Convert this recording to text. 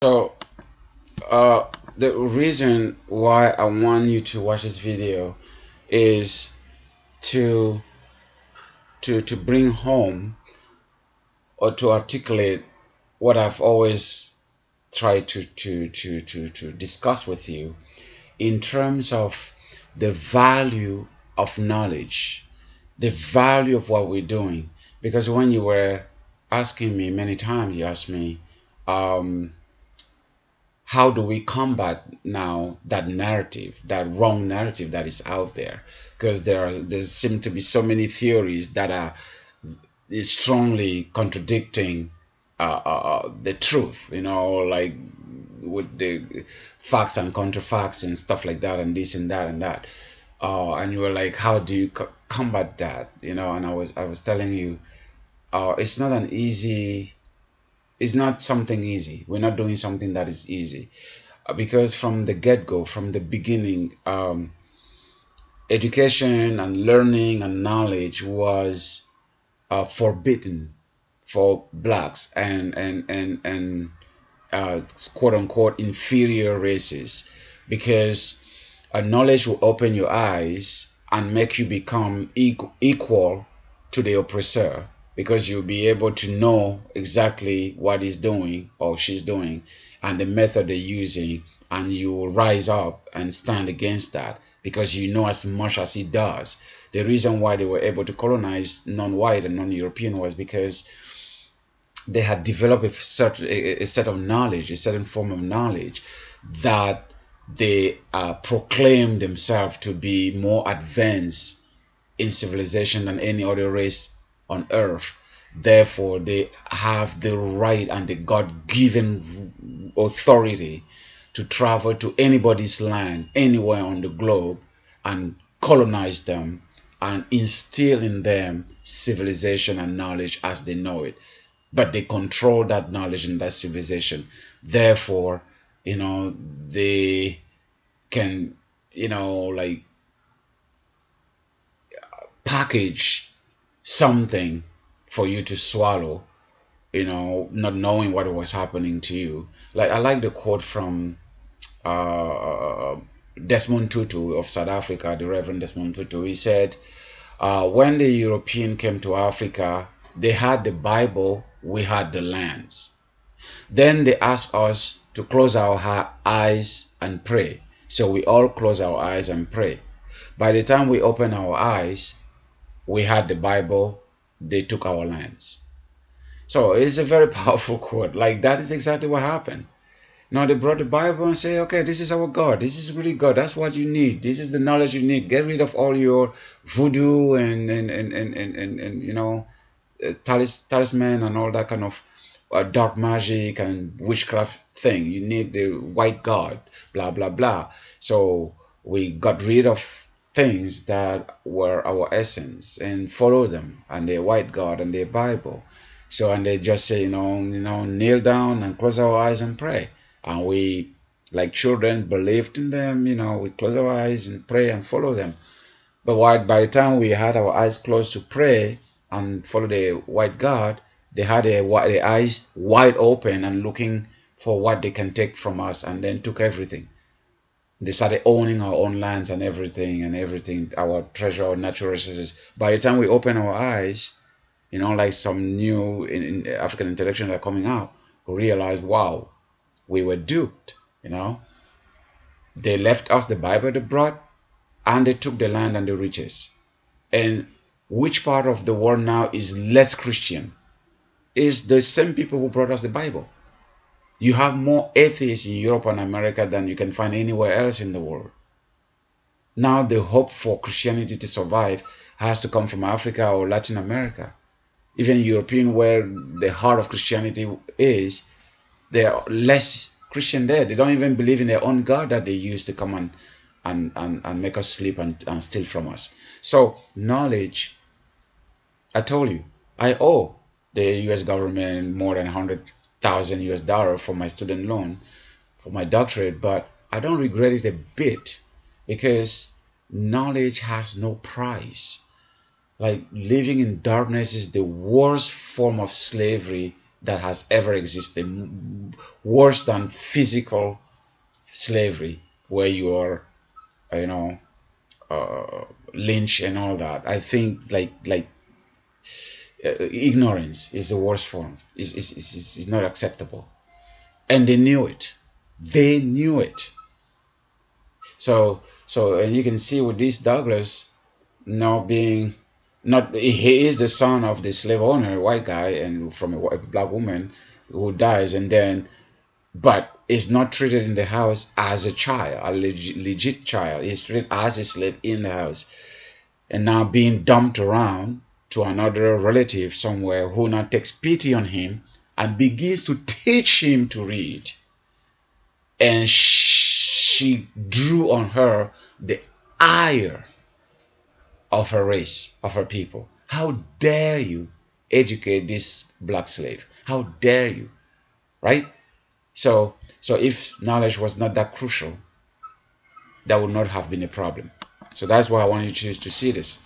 So, the reason why I want you to watch this video is to to bring home or to articulate what I've always tried to discuss with you in terms of the value of knowledge, the value of what we're doing. Because when you were asking me many times, you asked me, um, how do we combat now that narrative, that wrong narrative that is out there? Because there seem to be so many theories that are strongly contradicting the truth, like with the facts and counterfacts and stuff like that, and this and that and that. And you were like, how do you combat that? And I was telling you, it's not an easy. It's not something easy. We're not doing something that is easy, because from the get-go, from the beginning, education and learning and knowledge was forbidden for blacks and quote unquote inferior races, because knowledge will open your eyes and make you become equal to the oppressor, because you'll be able to know exactly what he's doing or she's doing and the method they're using, and you will rise up and stand against that because you know as much as he does. The reason why they were able to colonize non-white and non-European was because they had developed a set of knowledge, a certain form of knowledge that they proclaim themselves to be more advanced in civilization than any other race on earth. Therefore, they have the right and the God-given authority to travel to anybody's land, anywhere on the globe, and colonize them and instill in them civilization and knowledge as they know it. But they control that knowledge and that civilization. Therefore, they can, like package something for you to swallow, not knowing what was happening to you. Like, I like the quote from uh, Desmond Tutu of South Africa, the Reverend Desmond Tutu. He said, when the European came to Africa, they had the Bible, we had the lands. Then they asked us to close our eyes and pray. So we all close our eyes and pray. By the time we open our eyes, we had the Bible, they took our lands. So it's a very powerful quote. Like, that is exactly what happened. Now they brought the Bible and say, okay, this is our God. This is really God. That's what you need. This is the knowledge you need. Get rid of all your voodoo and talisman and all that kind of dark magic and witchcraft thing. You need the white God, blah, blah, blah. So we got rid of things that were our essence and follow them and their white God and their Bible. So, and they just say, kneel down and close our eyes and pray. And we, like children, believed in them. We close our eyes and pray and follow them. But by the time we had our eyes closed to pray and follow the white God, they had the eyes wide open and looking for what they can take from us, and then took everything. They started owning our own lands and everything, our treasure, our natural resources. By the time we open our eyes, like some new in African intellectuals that are coming out, who realize, wow, we were duped. They left us the Bible they brought, and they took the land and the riches. And which part of the world now is less Christian? Is the same people who brought us the Bible. You have more atheists in Europe and America than you can find anywhere else in the world. Now the hope for Christianity to survive has to come from Africa or Latin America. Even European, where the heart of Christianity is, they're less Christian there. They don't even believe in their own God that they use to come and make us sleep and steal from us. So knowledge, I told you, I owe the US government more than $100,000 for my student loan for my doctorate, but I don't regret it a bit, because knowledge has no price. Like, living in darkness is the worst form of slavery that has ever existed, worse than physical slavery, where you are, you know, lynched and all that. I think ignorance is the worst form. Is not acceptable, and they knew it. They knew it. So and you can see with this Douglas now being not, he is the son of the slave owner, white guy, and from a black woman who dies, and then but is not treated in the house as a child, a legit child. He's treated as a slave in the house, and now being dumped around to another relative somewhere who now takes pity on him and begins to teach him to read. And she drew on her the ire of her race, of her people. How dare you educate this black slave? How dare you? Right? So if knowledge was not that crucial, that would not have been a problem. So that's why I want you to see this.